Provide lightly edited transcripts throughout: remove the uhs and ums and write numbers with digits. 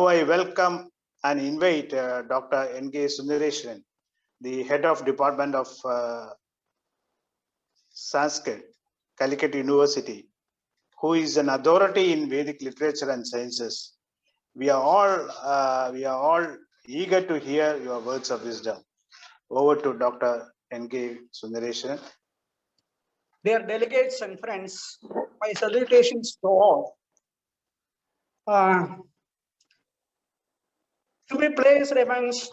I welcome and invite Dr. N.K. Sundaresan, the head of Department of Sanskrit, Calicut University, who is an authority in Vedic literature and sciences. We are all eager to hear your words of wisdom. Over to Dr. N.K. Sundaresan. Dear delegates and friends, my salutations to all. To be placed amidst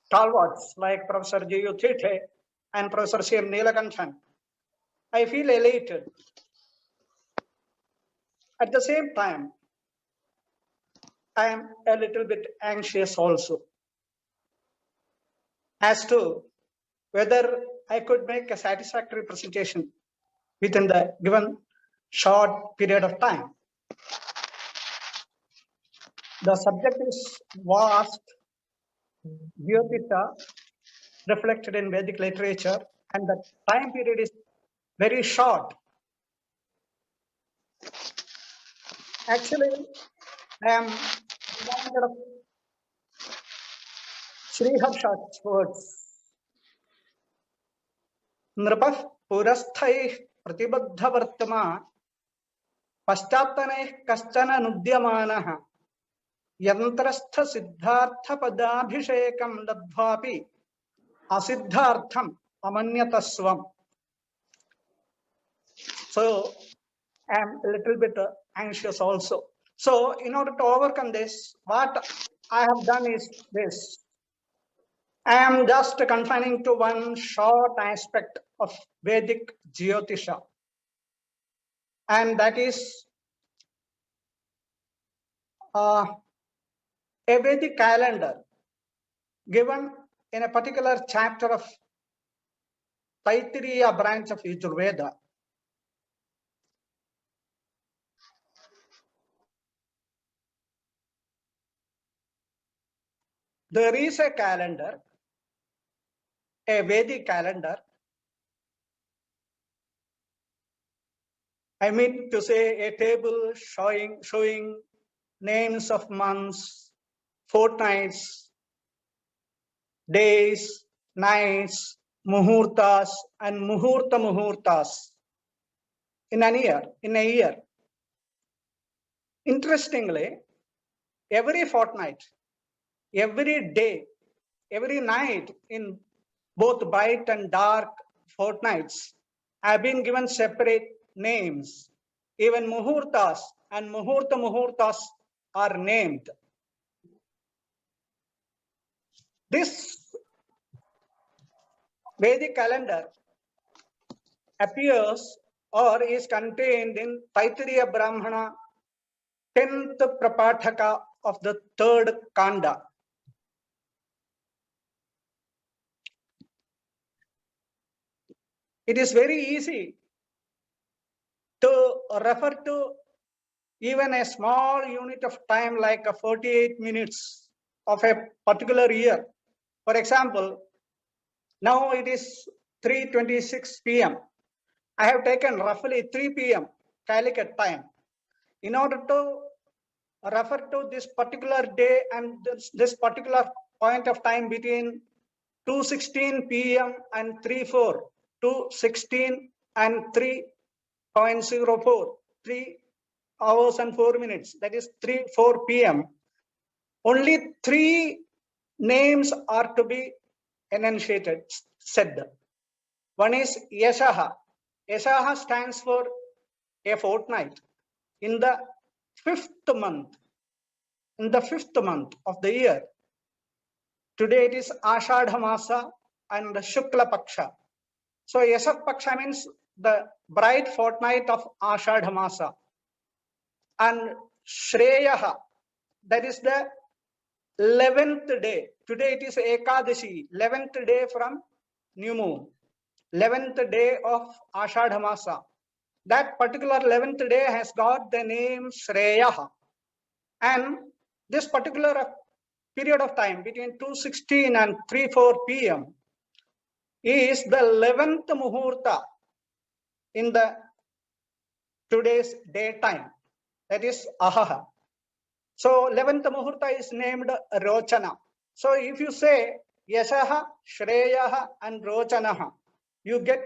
stalwarts like Professor G.U. Thite and Professor C.M. Neelakanthan, I feel elated. At the same time, I am a little bit anxious also as to whether I could make a satisfactory presentation within the given short period of time. The subject is vast, Jyotisha, reflected in Vedic literature, and the time period is very short. Actually, I am reminded of Sri Harsha's words. Nrapah purasthaih pratibaddha vartama paschatanaih kaschana nudyamanah yantrastha siddhartha padabhishekam ladvapi asiddhartham amanyatasvam. So I am a little bit anxious also. So in order to overcome this, what I have done is this. I am just confining to one short aspect of Vedic Jyotisha. And that is a Vedic calendar given in a particular chapter of Taittiriya branch of Yajurveda. There is a calendar, a Vedic calendar. I mean to say a table showing names of months, fortnights, days, nights, muhurtas, and muhurtas in a year. Interestingly, every fortnight, every day, every night in both bright and dark fortnights have been given separate names. Even muhurtas and muhurtas are named. This Vedic calendar appears or is contained in Taittiriya Brahmana 10th Prapataka of the 3rd Kanda. It is very easy to refer to even a small unit of time like 48 minutes of a particular year. For example, now it is 3:26 p.m. I have taken roughly 3 p.m. Calicut time in order to refer to this particular day and this particular point of time between 2:16 p.m. and 2:16 and 3:04, 3 hours and 4 minutes, that is 4 p.m. Only 3 names are to be enunciated, said. One is Yashaha. Yashaha stands for a fortnight. In the 5th month, of the year, today it is Ashadha Masa and Shukla Paksha. So Yasha Paksha means the bright fortnight of Ashadha Masa. And Shreyaha, that is the 11th day. Today it is Ekadashi, 11th day from new moon, 11th day of Ashadha Masa. That particular 11th day has got the name Shreyaha. And this particular period of time between 2:16 and 3:04 p.m. is the 11th muhurta in the today's daytime. That is Ahaha. So 11th Muhurta is named Rochana. So if you say Yashaha, Shreyaha and Rochanaha, you get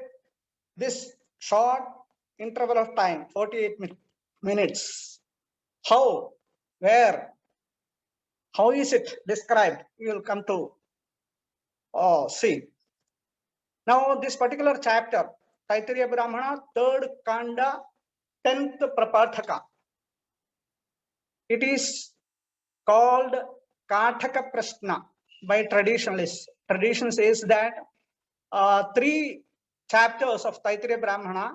this short interval of time, 48 minutes. How, where, how is it described? We will come to see. Now this particular chapter, Taittiriya Brahmana, 3rd Kanda, 10th Prapathaka. It is called Kathaka Prashna by traditionalists. Tradition says that 3 chapters of Taittiriya Brahmana,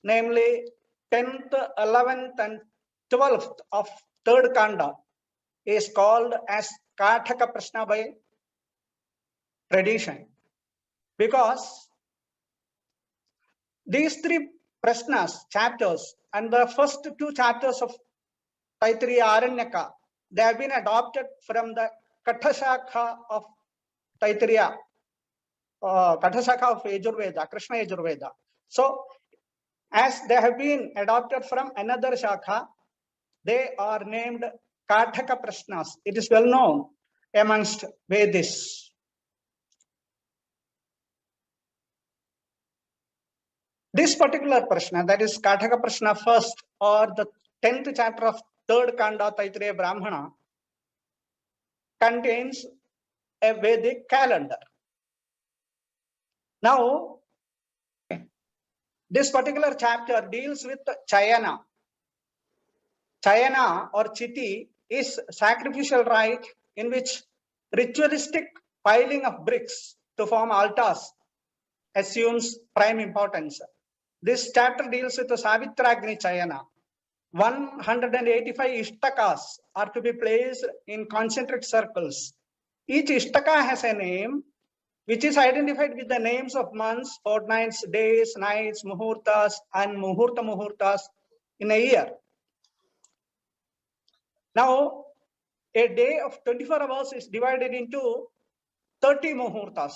namely 10th, 11th and 12th of 3rd Kanda, is called as Kathaka Prashna by tradition. Because these 3 Prashnas, chapters, and the first 2 chapters of Taittiriya Aranyaka, they have been adopted from the Kathashakha of Taittiriya, Kathashakha of Yajurveda, Krishna Yajurveda. So, as they have been adopted from another Shakha, they are named Kathaka Prashnas. It is well known amongst Vedis. This particular Prashna, that is Kathaka Prashna first, or the 10th chapter of 3rd Kanda Taittiriya Brahmana, contains a Vedic calendar. Now, this particular chapter deals with Chayana. Chayana or Chiti is sacrificial rite in which ritualistic piling of bricks to form altars assumes prime importance. This chapter deals with the Savitragni Chayana. 185 ishtakas are to be placed in concentric circles. Each ishtaka has a name which is identified with the names of months, fortnights, days, nights, muhurtas, and muhurtas in a year. Now, a day of 24 hours is divided into 30 muhurtas.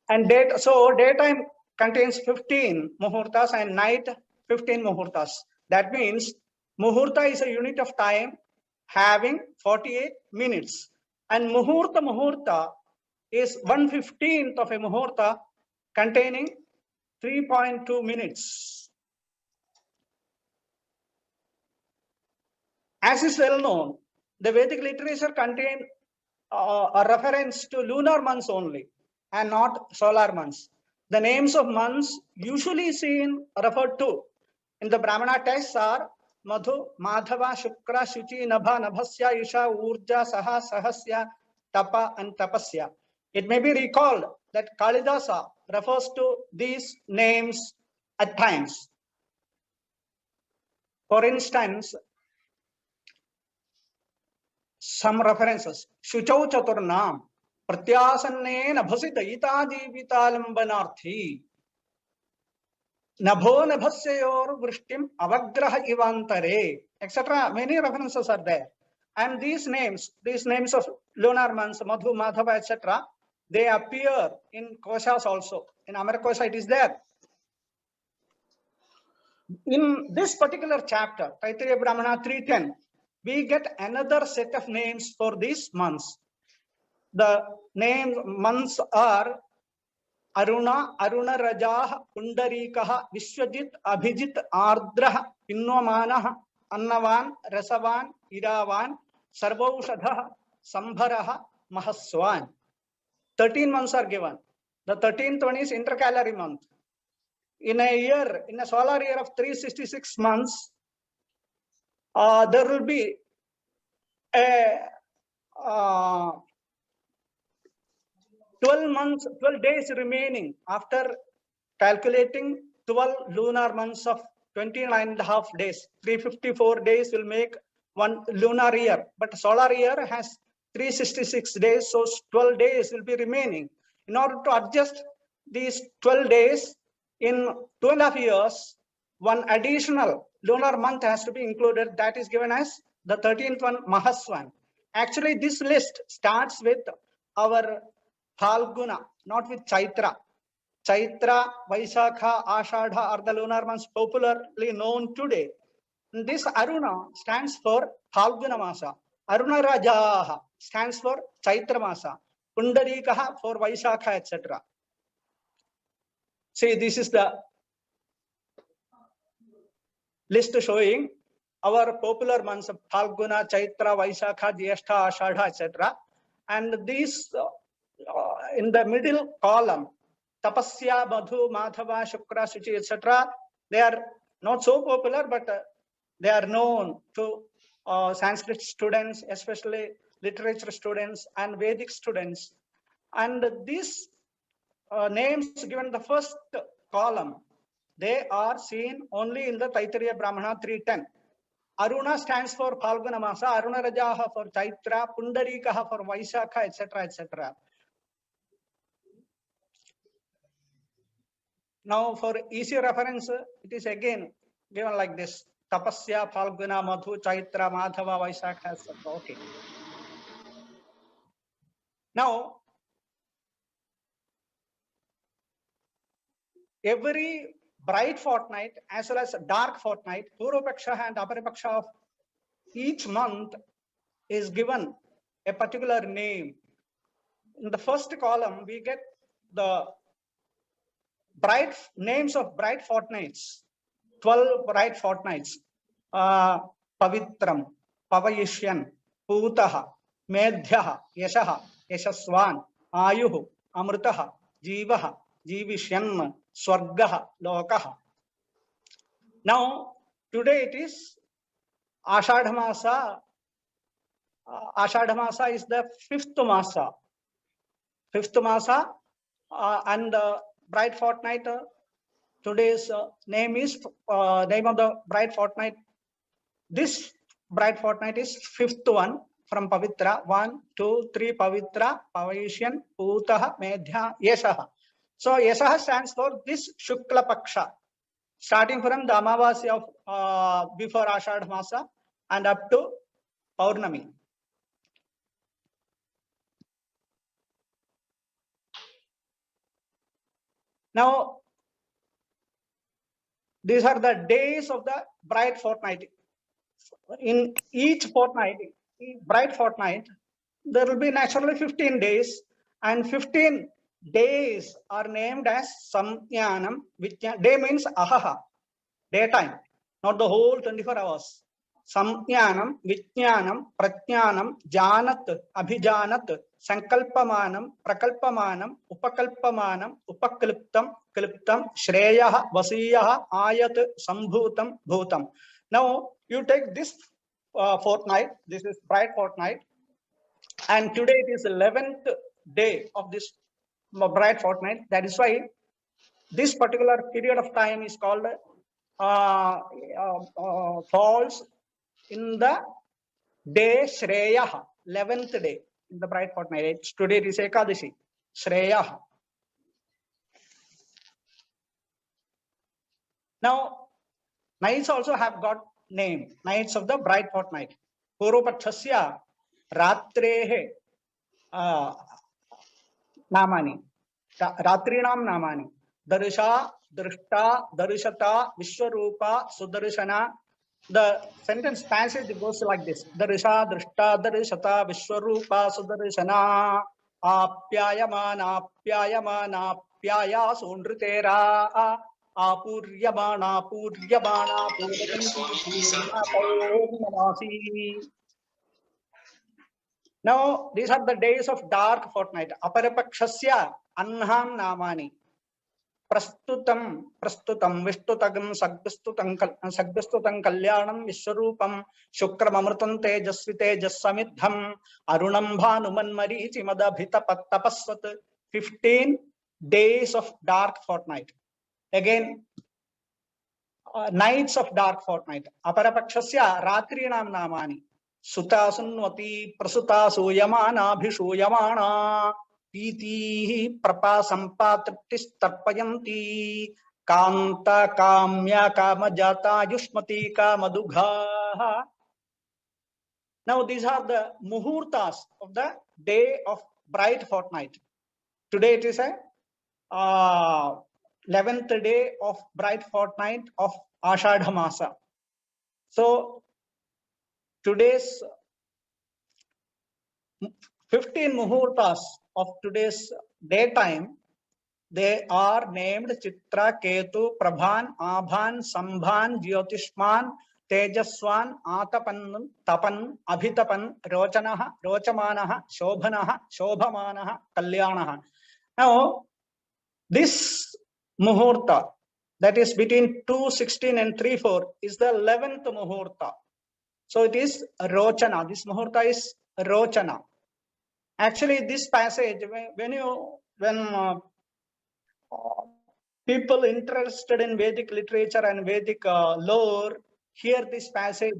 And daytime contains 15 muhurtas and night 15 muhurtas. That means muhurta is a unit of time having 48 minutes. And muhurta is 1/15th of a muhurta containing 3.2 minutes. As is well known, the Vedic literature contained a reference to lunar months only and not solar months. The names of months usually seen referred to in the Brahmana texts are Madhu, Madhava, Shukra, Shuchi, Nabha, Nabhasya, Isha, Urja, Saha, Sahasya, Tapa, and Tapasya. It may be recalled that Kalidasa refers to these names at times. For instance, some references. Shuchau Chaturnam, Pratyasanne Nabhasi Daita Jivitalambanarthi, Nabho Nabhasyayor Vrishtim Avagraha Ivantare, etc. Many references are there. And these names of lunar months, Madhu, Madhava, etc., they appear in koshas also. In Amarkosha it is there. In this particular chapter, Taittiriya Brahmana 3.10, we get another set of names for these months. The months are Aruna, Aruna Rajah, Pundarikaha, Vishwajit, Abhijit, Ardraha, Pinnomanaha, Annavan, Rasavan, Iravan, Sarvaushadha, Sambharaha, Mahaswan. 13 months are given. The 13th one is intercalary month. In a solar year of 366 months, there will be a 12 days remaining after calculating 12 lunar months of 29.5 days. 354 days will make one lunar year, but solar year has 366 days, so 12 days will be remaining. In order to adjust these 12 days, in 2.5 years, one additional lunar month has to be included. That is given as the 13th one, Mahaswan. Actually, this list starts with our Phalguna, not with Chaitra. Chaitra, Vaisakha, Ashadha are the lunar months popularly known today. This Aruna stands for Phalguna Masa. Aruna Rajaha stands for Chaitra Masa. Pundarikaha for Vaishakha, etc. See, this is the list showing our popular months of Phalguna, Chaitra, Vaishakha, Jyeshtha, Ashadha, etc. And these in the middle column, Tapasya, Madhu, Madhava, Shukra, Suchi, etc. They are not so popular, but they are known to Sanskrit students, especially literature students and Vedic students. And these names given the first column, they are seen only in the Taittiriya Brahmana 310. Aruna stands for Phalguna Masa, Aruna Rajaha for Chaitra, Pundarikaha for Vaishakha, etc., etc. Now, for easy reference, it is again given like this: Tapasya, Phalguna, Madhu, Chaitra, Madhava, Vaishakha, etc. Okay. Now, every bright fortnight as well as dark fortnight, Purvapaksha and Aparapaksha of each month is given a particular name. In the first column, we get the bright names of bright fortnights, 12 bright fortnights. Pavitram, Pavayishyan, Putaha, Medhyaha, Yashaha, Yashaswan, Ayuhu, Amrutaha, Jivaha, Jivishyan, Swargaha, Lokaha. Now, today it is Ashadha Masa. Ashadha Masa is the fifth Masa. Fifth Masa and bright fortnight. Today's name is name of the bright fortnight. This bright fortnight is fifth one from Pavitra. 1, 2, 3 Pavitra, Pavayishyan, Putaha, Medhya, Yeshaha. So Yeshaha stands for this Shukla Paksha, starting from the Amavasya of before Ashadha Masa and up to Paurnami. Now, these are the days of the bright fortnight. In each fortnight, bright fortnight, there will be naturally 15 days, and 15 days are named as Samjnanam. Day means ahaha, daytime, not the whole 24 hours. Samjnanam, Vijnanam, Prajnanam, Janat, Abhijanat, Sankalpamanam, Prakalpamanam, Upakalpamanam, Upakliptam, Kliptam, Shreyaha, Vasiyaha, Ayat, Sambhutam, Bhutam. Now, you take this fortnight, this is bright fortnight, and today it is 11th day of this bright fortnight. That is why this particular period of time is called falls in the day Shreyaha, 11th day in the bright fortnight. Today it is Ekadashi, Shreyaha. Now, nights also have got name, nights of the bright fortnight. Purvapakshasya Ratrehe Namani, Ratrinam Namani, Darsha, Drishta, Darshata, Vishwarupa, Sudarshana. The sentence passage goes like this: Darsha, Drishta, Darshata, Vishwarupa, Sudarshana, Apyayamana, Apyayamana, Apyaya, Sundritera, Apuryamana, Puryamana, Puryanti. Now, these are the days of dark fortnight. Aparapakshasya Anham Namani. Prastutam, Prastutam, Vishtutagam, Sagbistutam, Kalyanam, Vishwarupam, Shukram Amrutam, Tejasvite, Jasamidham, Arunam Bhanuman Marichi Madabhita Tapasvat. 15 days of dark fortnight. Again, nights of dark fortnight. Aparapakshasya Ratrinam Namani. Suta Sunvati, Prasuta Suyamana, Bhishuyamana. Piti Prapa Sampatriptis Tarpayanti Kanta Kamya Kamajata Yushmati Kamadugha. Now, these are the muhurtas of the day of bright fortnight. Today it is a 11th day of bright fortnight of Ashadha Masa. So today's 15 muhurtas of today's daytime, they are named Chitra, Ketu, Prabhan, Abhan, Sambhan, Jyotishman, Tejaswan, Atapan, Tapan, Abhitapan, Rochanaha, Rochamanaha, Shobhanaha, Shobhamanaha, Kalyanaha. Now, this muhurta, that is between 2:16 and 3:4, is the 11th muhurta. So it is Rochana. This muhurta is Rochana. Actually, this passage, when people interested in Vedic literature and Vedic lore hear this passage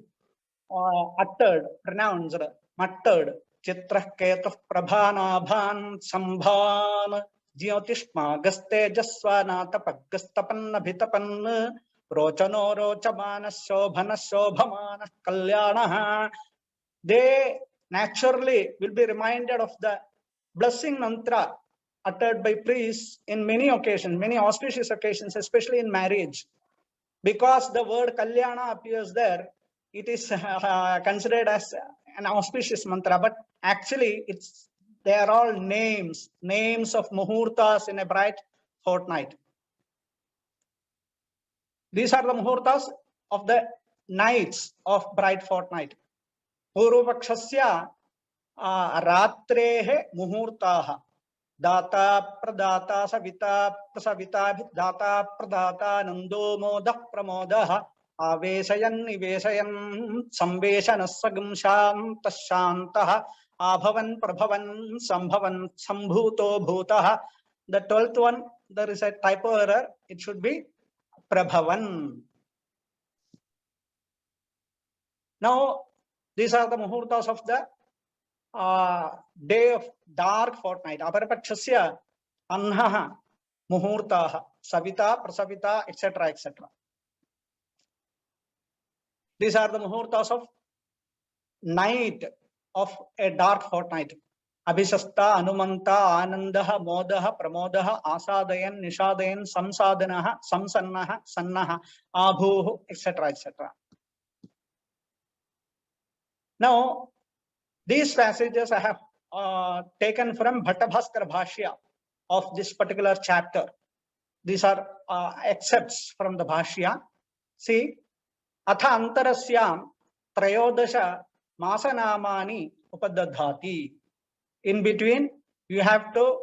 uttered, pronounced, muttered, Chitra Ketah Prabhanabhan Sambhan Jyotishma Gaste Jaswanata Pagastapan Abhitapan Rochano Rochamana Shobhana Shobhamana Kalyanaha. They naturally will be reminded of the blessing mantra uttered by priests in many occasions, many auspicious occasions, especially in marriage. Because the word Kalyana appears there, it is considered as an auspicious mantra, but actually they are all names of muhurtas in a bright fortnight. These are the muhurtas of the nights of bright fortnight. Purvapakshasya ratrehe muhurtaha Data pradata savita prasavita data pradata nando modah pramodah avesayan nivesayan samveshanasagam shantah abhavan prabhavan sambhavan sambhuto bhutah. The 12th one, there is a typo error. It should be prabhavan. Now, these are the muhurtas of the day of dark fortnight. Aparapakshasya anhaha muhurtaha savita prasavita etc. etc. These are the muhurtas of night of a dark fortnight. Abhishasta, Anumanta, Anandaha, Modaha, Pramodaha, Asadayan, Nishadayan, Samsadanaha, Samsannaha, Sannaha, Abhuhu, etc. etc. Now, these passages I have taken from Bhattabhaskara Bhashya of this particular chapter. These are excerpts from the Bhashya. See, Atha Antarasyam Trayodasha Masanamani Upadadhati. In between, you have to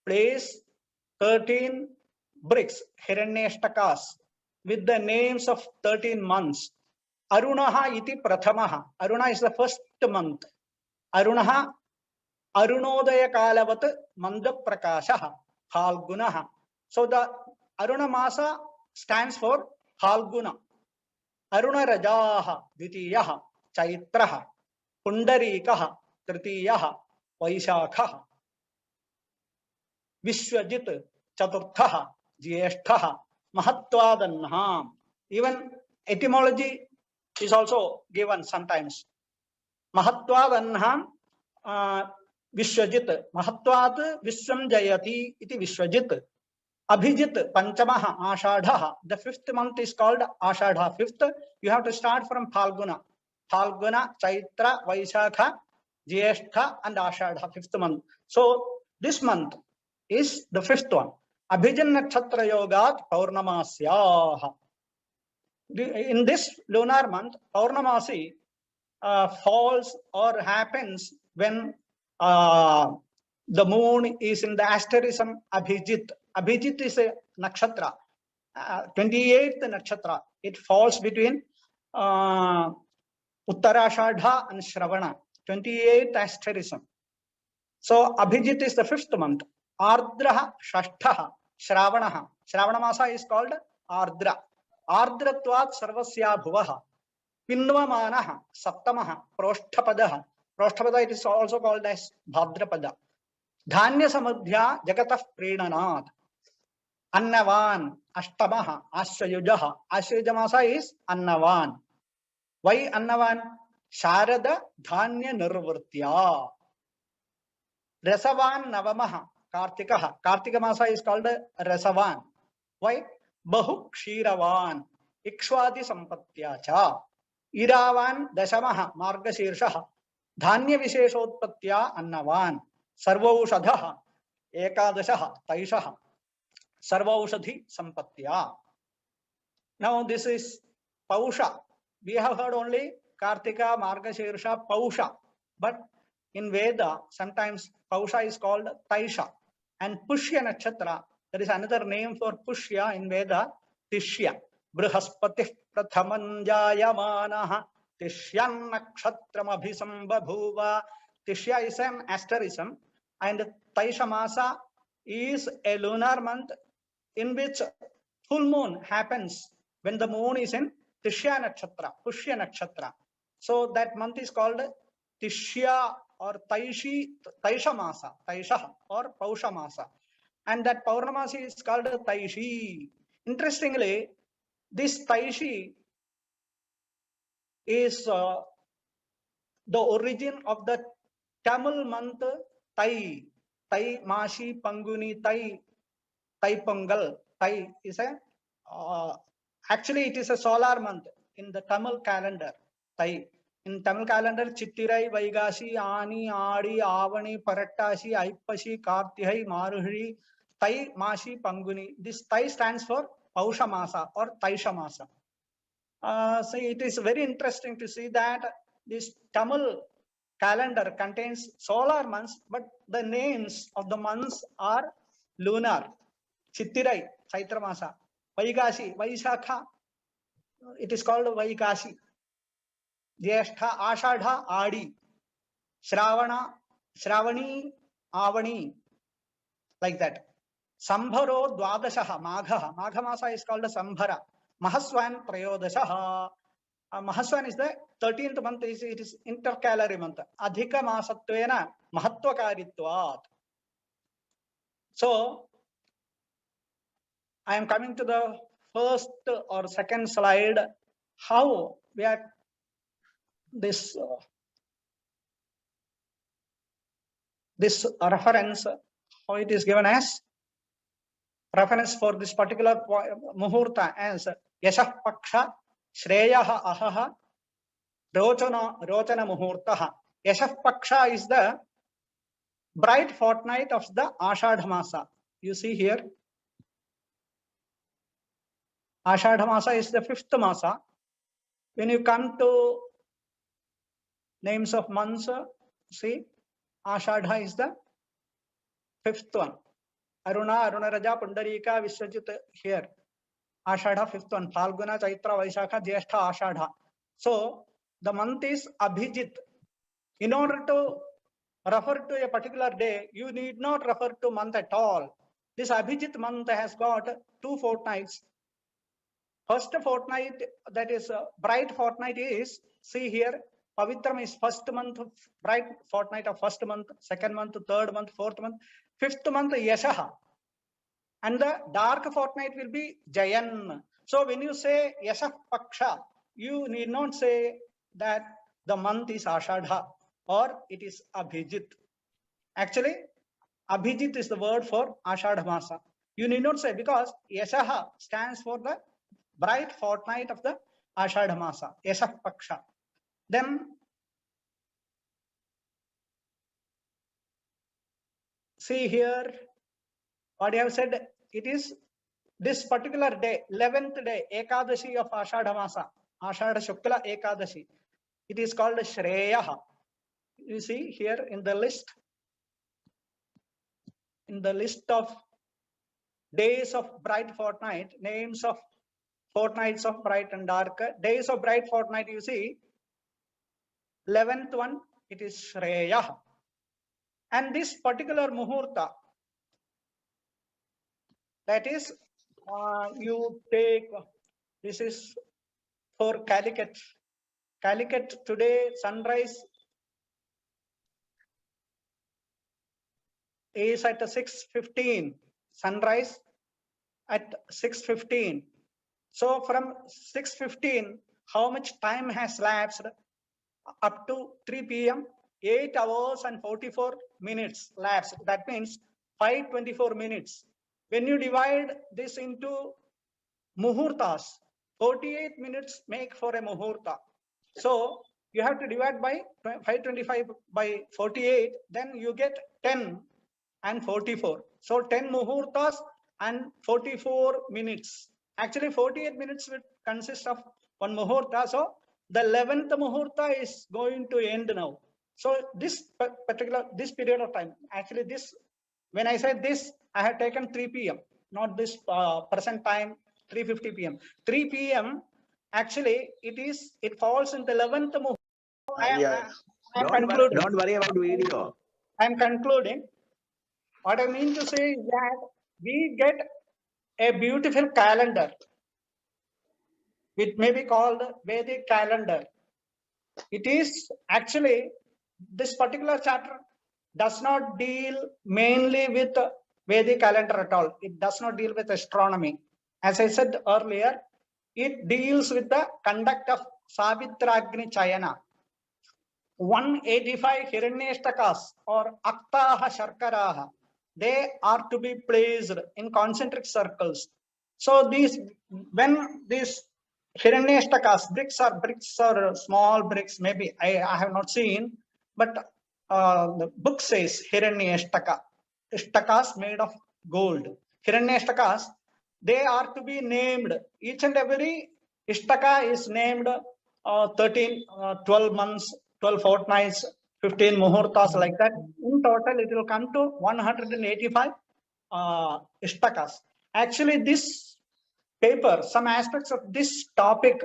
place 13 bricks, Hiranyashtakas, with the names of 13 months. Arunaha iti Prathamaha. Aruna is the first month. Arunaha Arunodaya Kalavat Manda Prakashaha Phalgunaha. So the Aruna Masa stands for Phalguna. Aruna Rajaha Dvitiyaha Chaitraha Pundarikaha Tritiyaha Vaishakhaha Vishwajit Chaturthaha Jyeshthaha Mahatvadanham. Even etymology is also given sometimes. Mahatvadanham Vishwajit. Mahatvat Vishwam Jayati iti Vishwajit. Abhijit Panchamaha Ashadhaha. The 5th month is called Ashadha. 5th, you have to start from Phalguna. Phalguna, Chaitra, Vaishakha, Jyeshtha and Ashadha, 5th month. So this month is the 5th one. Abhijan Nakshatra Yogat Paurnamasyaha. In this lunar month, Paurnamasi falls or happens when the moon is in the asterism Abhijit. Abhijit is a nakshatra, 28th nakshatra. It falls between Uttarashadha and Shravana, 28th asterism. So Abhijit is the 5th month. Ardraha Shashthaha Shravanaha. Shravana Masa is called Ardra. Ardratvat Sarvasya Bhuvaha. Pinvamanaha Saptamaha Proshtapadaha. Proshthapada, it is also called as Bhadrapada. Dhanya Samadhya Jagatah Prenanat. Annavan Ashtamaha Ashayujaha. Ashayujamasa is Annavan. Why Annavan? Sharada Dhanya Nirvartya. Rasavan Navamaha Kartikaha. Kartika Masa is called Rasavan. Why? Bahu Kshiravan. Ikshwadi Sampatyacha. ईरावान् दशमः मार्गशीर्षः धान्य विशेषोत्पत्त्या अन्नवान् सर्वौषधः एकादशः तैषः सर्वौषधि सम्पत्त्या. Now this is Pausha. We have heard only Kartika, Margashirsha, Pausha, but in Veda sometimes Pausha is called Taisha, and Pushya Nakshatra, there is another name for Pushya in Veda, Tishya. Brihaspati Prathaman Jayamanaha Tishyan Nakshatram Abhisambabhuva. Tishya is an asterism, and Taisha Masa is a lunar month in which full moon happens when the moon is in Tishya Nakshatra, Pushya Nakshatra. So that month is called Tishya or Taisha Masa, Taisha or Pausha Masa. And that Purnamasi is called Taishi. Interestingly, this Taishi is the origin of the Tamil month Tai. Tai, Mashi, Panguni, Tai, Tai Pongal. Tai is a, actually it is a solar month in the Tamil calendar. Tai. In Tamil calendar, Chittirai, Vaigashi, Ani, Adi, Avani, Parattashi, Aipashi, Kartihai, Maruhiri, Tai, Mashi, Panguni. This Tai stands for Pausha Masa or Taisha Masa. So it is very interesting to see that this Tamil calendar contains solar months, but the names of the months are lunar. Chittirai, Chaitra Masa. Vaigashi, Vaishakha, it is called Vaikashi. Jyeshtha, Ashadha, Adi. Shravana, Shravani, Avani, like that. Sambharo, Dwadashaha, Magha. Magha Masa is called Sambhara. Mahaswan, Trayodashaha. Mahaswan is the 13th month, it is intercalary month. Adhika Masatvena, Mahatvakaritvat. So, I am coming to the first or second slide. How we are this reference, how it is given as reference for this particular muhurta as Yashah Paksha Shreyaha Ahaha Rochana Muhurtaha. Yashah Paksha is the bright fortnight of the Ashadha Masa. You see here, Ashadha Masa is the 5th Masa. When you come to names of months, see, Ashadha is the 5th one. Aruna, Arunaraja, Pundarika, Vishwajit here. Ashadha 5th one. Phalguna, Chaitra, Vaishakha, Jyeshtha, Ashadha. So the month is Abhijit. In order to refer to a particular day, you need not refer to month at all. This Abhijit month has got 2 fortnights. First fortnight, that is bright fortnight is, see here, Pavitram is first month, bright fortnight of first month, second month, third month, fourth month, fifth month, Yashaha. And the dark fortnight will be Jayan. So when you say Yashah Paksha, you need not say that the month is Ashadha or it is Abhijit. Actually, Abhijit is the word for Ashadha Masa. You need not say, because Yashaha stands for the bright fortnight of the Ashadha Masa, Yashah Paksha. Then see here, what I have said, it is this particular day, 11th day, Ekadashi of Ashadha Masa, Ashadha Shukla Ekadashi. It is called Shreyaha. You see here in the list of days of bright fortnight, names of fortnights of bright and dark. Days of bright fortnight, you see, 11th one, it is Shreyaha. And this particular muhurta, that is, you take, this is for Calicut. Calicut today, sunrise is at 6:15. Sunrise at 6:15. So from 6:15, how much time has lapsed? Up to 3 p.m., 8 hours and 44 minutes lapsed. That means 524 minutes. When you divide this into muhurtas, 48 minutes make for a muhurta. So you have to divide by 525 by 48, then you get 10 and 44. So 10 muhurtas and 44 minutes. Actually 48 minutes will consist of one muhurta. So the 11th muhurta is going to end now. So this this period of time, actually this, when I said this, I had taken 3 p.m., not this present time, 3:50 p.m. 3 p.m. Actually, it falls in the 11th muhurta. I am concluding. Don't worry about video. I am concluding. What I mean to say is that we get a beautiful calendar. It may be called Vedic calendar. It is actually, this particular chapter does not deal mainly with Vedic calendar at all. It does not deal with astronomy. As I said earlier, it deals with the conduct of Savitragni Chayana. 185 Hiranyashtakas or Aktaha Sharkaraha, they are to be placed in concentric circles. So these, when these Hiranyashtakas, bricks or small bricks, maybe I have not seen, but the book says Hiranyashtaka, Ishtakas made of gold. Hiranyashtakas, they are to be named. Each and every Ishtaka is named 12 months, 12 fortnights, 15 muhurtas, like that. In total, it will come to 185 Ishtakas. Actually, this paper, some aspects of this topic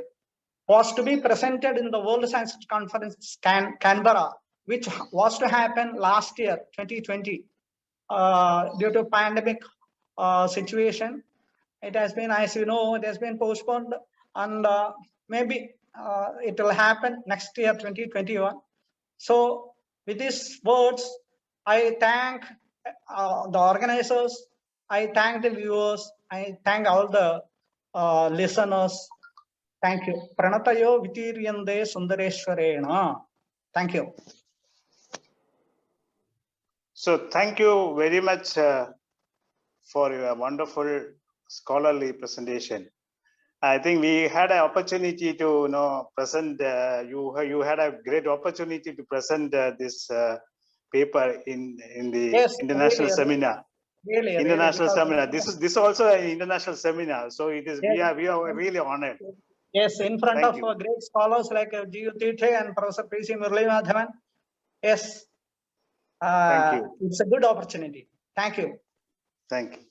was to be presented in the World Science Conference Canberra, which was to happen last year, 2020. Due to pandemic situation, it has been, as you know, it has been postponed, and maybe it will happen next year, 2021. So with these words, I thank the organizers, I thank the viewers, I thank all the listeners. Thank you. Pranatayo Vitiryande Sundareshwarena. Thank you. So thank you very much for your wonderful scholarly presentation. I think we had an opportunity to present. You had a great opportunity to present this paper in the international seminar. International seminar. This is also an international seminar. So it is. Yes. We are really honored. Yes, in front Thank of you. great scholars like G.U. Tirthe and Professor P.C. Murali Madhavan. Yes, Thank you. it's a good opportunity. Thank you. Thank you.